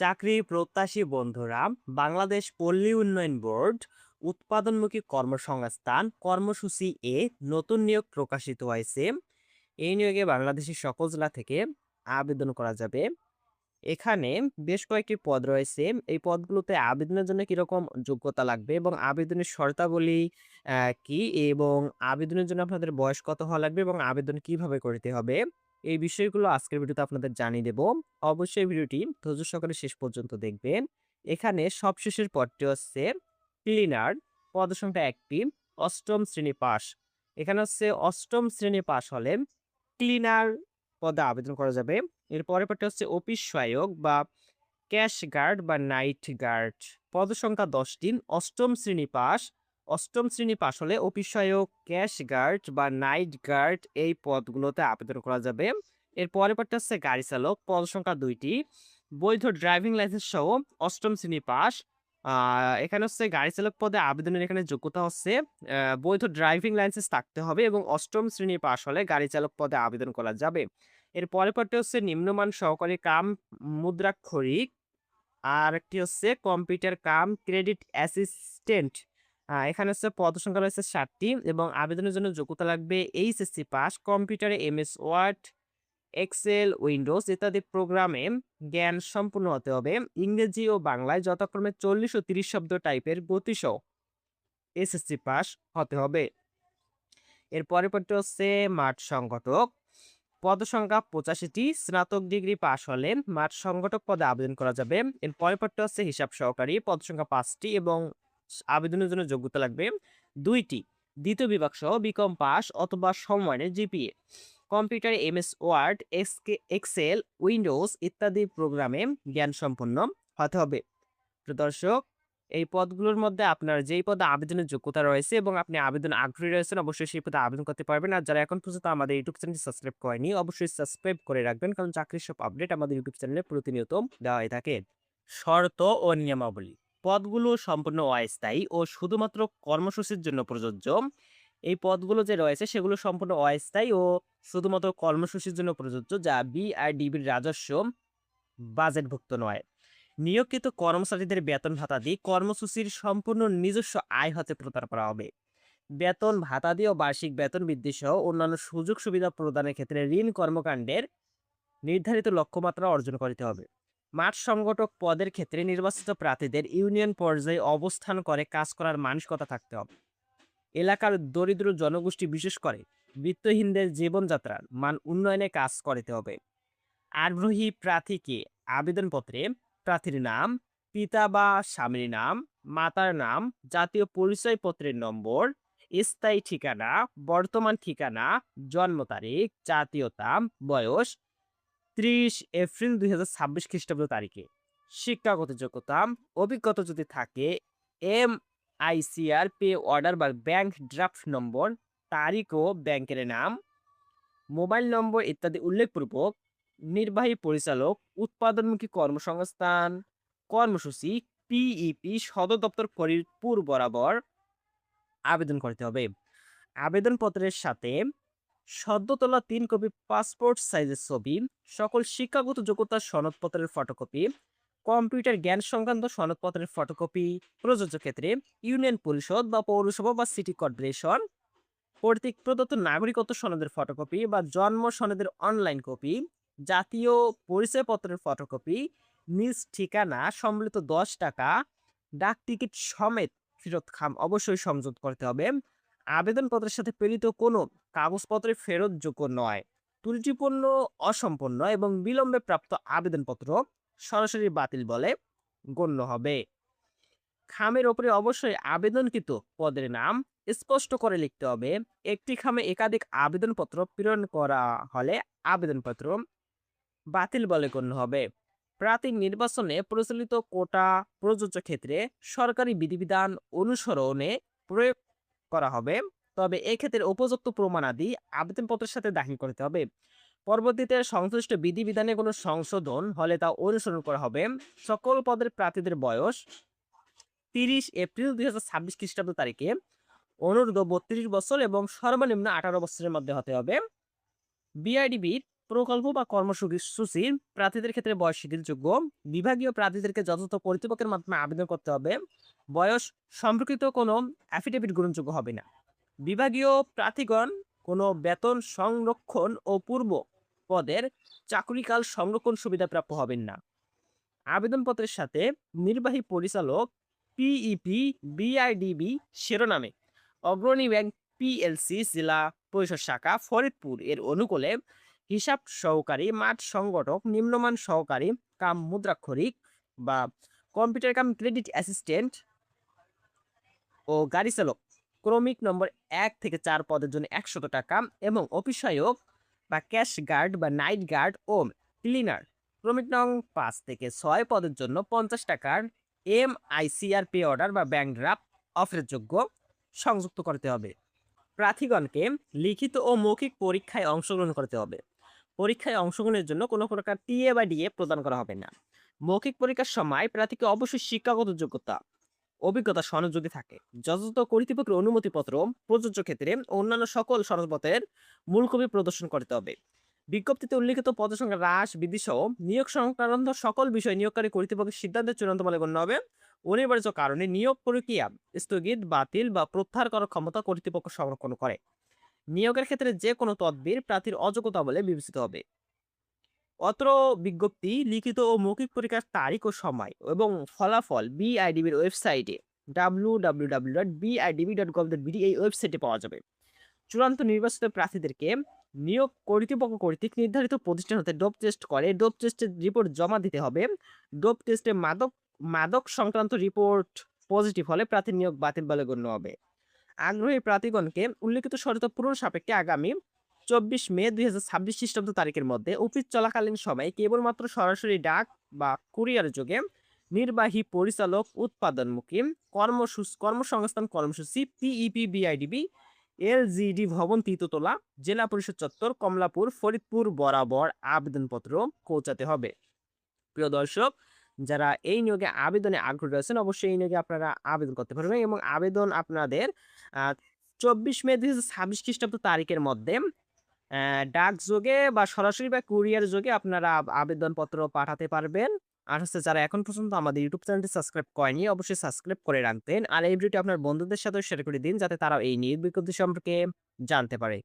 চাকরি প্রত্যাশী বন্ধুরা, বাংলাদেশ পল্লী উন্নয়ন বোর্ড উৎপাদনমুখী কর্মসংস্থান কর্মসূচি এ নতুন নিয়োগ প্রকাশিত হয়েছে। এই নিয়োগে বাংলাদেশের সকল জেলা থেকে আবেদন করা যাবে। এখানে বেশ কয়েকটি পদ রয়েছে। এই পদগুলোতে আবেদনের জন্য কিরকম যোগ্যতা লাগবে এবং আবেদনের শর্তাবলী কি এবং আবেদনের জন্য আপনাদের বয়স কত হওয়া লাগবে এবং আবেদন কিভাবে করতে হবে? এই বিষয়গুলো আজকের ভিডিওতে আপনাদের জানিয়ে দেব। অবশ্যই ভিডিওটি ধৈর্য সহকারে শেষ পর্যন্ত দেখবেন। এখানে সবশেষের পদটি হচ্ছে ক্লিনার, পদসংখ্যা ১ টি, ৮ম শ্রেণী পাস। এখানে হচ্ছে ৮ম শ্রেণী পাস হলে ক্লিনার পদে আবেদন করা যাবে। এর পরের পার্টটা হচ্ছে অফিস সহায়ক বা ক্যাশ গার্ড বা নাইট গার্ড। পদসংখ্যা ১০ টি, ৮ম শ্রেণী পাস। ৮ম শ্রেণী পাস হলে অফিস সহায়ক, ক্যাশ গার্ড বা নাইট গার্ড এই পদগুলোতে আবেদন করা যাবে। এর পরের পার্টটা হচ্ছে গাড়ি চালক। পদসংখ্যা ২ টি। বৈধ ড্রাইভিং লাইসেন্স সহ ৮ম শ্রেণী পাস। আ এখানে হচ্ছে গাড়ি চালক পদে আবেদনের এখানে যোগ্যতা হচ্ছে বৈধ ড্রাইভিং লাইসেন্স থাকতে হবে এবং ৮ম শ্রেণী পাস হলে গাড়ি চালক পদে আবেদন করা যাবে। এর পরের পার্টটা হচ্ছে নিম্নমান সহকারী কাম মুদ্রাক্ষরিক। আরেকটি হচ্ছে কম্পিউটার কাম ক্রেডিট অ্যাসিস্ট্যান্ট। এখানে হচ্ছে পদসংখ্যা রয়েছে ৭ টি এবং আবেদনের জন্য যোগ্যতা লাগবে এইচএসসি পাস, কম্পিউটারে এমএস ওয়ার্ড, এক্সেল, উইন্ডোজ ইত্যাদি প্রোগ্রামে জ্ঞান সম্পূর্ণ হতে হবে। ইংরেজি ও বাংলায় যথাক্রমে ৪০ ও ৩০ শব্দ টাইপের গতিসহ এসএসসি পাস হতে হবে। এর পরের পদটি হচ্ছে মাঠ সংগঠক। পদসংখ্যা ৮৫ টি, স্নাতক ডিগ্রি পাস হলে মাঠ সংগঠক পদে আবেদন করা যাবে। এর পরের পদটা হচ্ছে হিসাব সহকারী। পদসংখ্যা ৫ টি এবং আবেদনের জন্য যোগ্যতা লাগবে ২ টি। দ্বিতীয় বিভাগ সহ বিকম পাস অথবা সমমানের জিপিএ। কম্পিউটারে এমএস ওয়ার্ড, এক্সেল, উইন্ডোজ ইত্যাদি প্রোগ্রামে জ্ঞানসম্পন্ন হতে হবে। প্রিয় দর্শক, এই পদগুলোর মধ্যে আপনার যেই পদে আবেদনের যোগ্যতা রয়েছে এবং আপনি আবেদন আগ্রহী রয়েছেন অবশ্যই সেই পদে আবেদন করতে পারবেন। আর যারা এখন পর্যন্ত আমাদের ইউটিউব চ্যানেলটি সাবস্ক্রাইব করেনি অবশ্যই সাবস্ক্রাইব করে রাখবেন, কারণ চাকরির সব আপডেট আমাদের ইউটিউব চ্যানেলে প্রতিনিয়ত দেওয়া হয়ে থাকে। শর্ত ও নিয়মাবলী। পদগুলো সম্পূর্ণ অস্থায়ী ও শুধুমাত্র কর্মসূচির জন্য প্রযোজ্য। এই পদগুলো যে রয়েছে সেগুলো সম্পূর্ণ অস্থায়ী ও শুধুমাত্র কর্মসূচির জন্য প্রযোজ্য, যা বিআরডিবির রাজস্ব বাজেটভুক্ত নয়। নিয়োগকৃত কর্মচারীদের বেতন ভাতাদি কর্মসূচির সম্পূর্ণ নিজস্ব আয় হতে প্রদান করা হবে। বেতন ভাতাদি ও বার্ষিক বেতন বৃদ্ধি সহ অন্যান্য সুযোগ সুবিধা প্রদানের ক্ষেত্রে ঋণ কর্মকাণ্ডের নির্ধারিত লক্ষ্যমাত্রা অর্জন করতে হবে। মাঠ সংগঠক পদের ক্ষেত্রে নির্বাচিত প্রার্থীদের ইউনিয়ন পর্যায়ে অবস্থান করে কাজ করার মানসিকতা থাকতে হবে। এলাকার দরিদ্র জনগোষ্ঠী বিশেষ করে বিত্তহীনদের জীবনযাত্রার মান উন্নয়নে কাজ করতে হবে। আগ্রহী প্রার্থীকে আবেদনপত্রে প্রার্থীর নাম, পিতা বা স্বামীর নাম, মাতার নাম, জাতীয় পরিচয়পত্রের নম্বর, স্থায়ী ঠিকানা, বর্তমান ঠিকানা, জন্ম তারিখ, জাতীয়তা, বয়স ৩০ এপ্রিল ২০২৬ খ্রিস্টাব্দ তারিখে, শিক্ষাগত যোগ্যতা, অভিজ্ঞতা যদি থাকে, MICR পে অর্ডার বা ব্যাংক ড্রাফট নম্বর, তারিখ ও ব্যাংকের নাম, মোবাইল নম্বর ইত্যাদি উল্লেখপূর্বক নির্বাহী পরিচালক, উৎপাদনমুখী কর্মসংস্থান কর্মসূচি PEP সদর দপ্তর ফরিদপুর বরাবর আবেদন করতে হবে। আবেদনপত্রের সাথে সদ্য তোলা ৩ কপি পাসপোর্ট সাইজের ছবি, সকল শিক্ষাগত যোগ্যতার সনদপত্রের ফটোকপি, কম্পিউটার জ্ঞান সংক্রান্ত সনদপত্রের ফটোকপি প্রযোজ্য ক্ষেত্রে ইউনিয়ন পরিষদ বা পৌরসভা বা সিটি কর্পোরেশন কর্তৃক প্রদত্ত নাগরিকত্ব সনদের ফটোকপি বা জন্ম সনদের অনলাইন কপি, জাতীয় পরিচয়পত্রের ফটোকপি, নিজ ঠিকানা সম্বলিত ১০ টাকা ডাক টিকিট সমেত ফেরত অবশ্যই সংযোগ করতে হবে। আবেদনপত্রের সাথে প্রেরিত কোনো কাগজপত্রে ফেরতযোগ্য নয়। ত্রুটিপূর্ণ, অসম্পূর্ণ এবং বিলম্বে প্রাপ্ত আবেদনপত্র সরাসরি বাতিল বলে গণ্য হবে। খামের ওপরে অবশ্যই আবেদনকৃত পদের নাম স্পষ্ট করে লিখতে হবে। একটি খামে একাধিক আবেদনপত্র প্রেরণ করা হলে আবেদনপত্র বাতিল বলে গণ্য হবে। প্রার্থী নির্বাচনে প্রচলিত কোটা প্রযোজ্য ক্ষেত্রে সরকারি বিধিবিধান অনুসরণে প্রয়োগ করা হবে, তবে এক্ষেত্রে উপযুক্ত প্রমাণাদি আবেদনপত্রের সাথে দাখিল করতে হবে। পরবর্তীতে সংশ্লিষ্ট বিধিবিধানে কোনো সংশোধন হলে তা অনুসরণ করা হবে। সকল পদের প্রার্থীদের বয়স ৩০ এপ্রিল ২০২৬ খ্রিস্টাব্দ তারিখে অনূর্ধ্ব ৩২ বছর এবং সর্বনিম্ন ১৮ বছরের মধ্যে হতে হবে। বিআইডিবির প্রকল্প বা কর্মসূচি প্রার্থীদের ক্ষেত্রে বয়স শিথিলযোগ্য। বিভাগীয় প্রার্থীদেরকে যথাযথ কর্তৃপক্ষের মাধ্যমে আবেদন করতে হবে। বয়স সম্পর্কিত কোনো অ্যাফিডেভিট গ্রহণযোগ্য হবে না। বিভাগীয় প্রার্থীগণ কোনো বেতন সংরক্ষণ ও পূর্ব পদের চাকরিকাল সংরক্ষণ সুবিধা প্রাপ্য হবেন না। আবেদনপত্রের সাথে নির্বাহী পরিচালক পিইপি বিআইডিবি শিরোনামে অগ্রণী ব্যাংক পিএলসি জেলা পরিষদ শাখা ফরিদপুর এর অনুকূলে হিসাব সহকারী, মাঠ সংগঠক, নিম্নমান সহকারী কাম মুদ্রাক্ষরিক বা কম্পিউটার কাম ক্রেডিট অ্যাসিস্ট্যান্ট ও গাড়ি চালক ক্রমিক নম্বর ১ থেকে ৪ পদের জন্য ১০০ টাকা এবং অফিস সহায়ক বা ক্যাশ গার্ড বা নাইট গার্ড ও ক্লিনার ক্রমিক নং ৫ থেকে ৬ পদের জন্য ৫০ টাকার এমআইসিআর পে অর্ডার বা ব্যাংক ড্রাফট অফারযোগ্য সংযুক্ত করতে হবে। প্রার্থীগণকে লিখিত ও মৌখিক পরীক্ষায় অংশগ্রহণ করতে হবে। পরীক্ষায় অংশগ্রহণের জন্য কোনো প্রকার টিএ বা ডিএ প্রদান করা হবে না। মৌখিক পরীক্ষার সময় প্রার্থীকে অবশ্যই শিক্ষাগত যোগ্যতা, অভিজ্ঞতা সনদ যদি থাকে, যথাযথ কর্তৃপক্ষের অনুমতিপত্র প্রযোজ্য ক্ষেত্রে অন্যান্য সকল সনদপত্রের মূল কপি প্রদর্শন করতে হবে। বিজ্ঞপ্তিতে উল্লিখিত পদসংখ্যা হ্রাস বৃদ্ধি সহ নিয়োগ সংক্রান্ত সকল বিষয় নিয়োগকারী কর্তৃপক্ষের সিদ্ধান্তের চূড়ান্ত বলে গণ্য হবে। অনিবার্য কারণে নিয়োগ প্রক্রিয়া স্থগিত, বাতিল বা প্রত্যাহার করার ক্ষমতা কর্তৃপক্ষ সংরক্ষণ করে। নিয়োগের ক্ষেত্রে যে কোনো তদবির প্রার্থীর অযোগ্যতা বলে বিবেচিত হবে। অত্র বিজ্ঞপ্তি লিখিত ও মৌখিক পরীক্ষার তারিখ ও সময় এবং ফলাফল বিআইডিবির ওয়েবসাইটে www.bidb.gov.bd এই ওয়েবসাইটে পাওয়া যাবে। চূড়ান্ত নির্বাচিত প্রার্থীদেরকে নিয়োগ কর্তৃপক্ষ কর্তৃক নির্ধারিত প্রতিষ্ঠান হতে ডোপ টেস্ট করে ডোপ টেস্টের রিপোর্ট জমা দিতে হবে। ডোপ টেস্টে মাদক সংক্রান্ত রিপোর্ট পজিটিভ হলে প্রার্থীর নিয়োগ বাতিল বলে গণ্য হবে। আগ্রহী প্রার্থীগণকে উল্লিখিত শর্ত পূরণ সাপেক্ষে আগামী ২৪ মে ২০২৬ খ্রিস্টাব্দ তারিখের মধ্যে অফিস চলাকালীন সময়ে কেবলমাত্র সরাসরি ডাক বা কুরিয়ার যোগে নির্বাহী পরিচালক উৎপাদনমুখী কর্মসংস্থান কর্মসূচি পিইপি বিআইডিবি এলজিডি ভবন তৃতীয়তলা জেলা পরিষদ চত্বর কমলাপুর ফরিদপুর বরাবর আবেদনপত্র পৌঁছাতে হবে। প্রিয় দর্শক, যারা এই নিয়োগে আবেদনে আগ্রহী রয়েছেন অবশ্যই এই নিয়োগে আপনারা আবেদন করতে পারবেন এবং আবেদন আপনাদের ২৪ মে ২০২৬ খ্রিস্টাব্দ তারিখের মধ্যে ডাকযোগে বা সরাসরি বা কুরিয়ার যোগে আপনারা আবেদনপত্র পাঠাতে পারবেন। আর যারা এখন পর্যন্ত আমাদের ইউটিউব চ্যানেলটি সাবস্ক্রাইব করেনি অবশ্যই সাবস্ক্রাইব করে রাখবেন। আর এই ভিডিওটি আপনার বন্ধুদের সাথেও শেয়ার করে দিন যাতে তারাও এই নিয়োগ বিজ্ঞপ্তি সম্পর্কে জানতে পারে।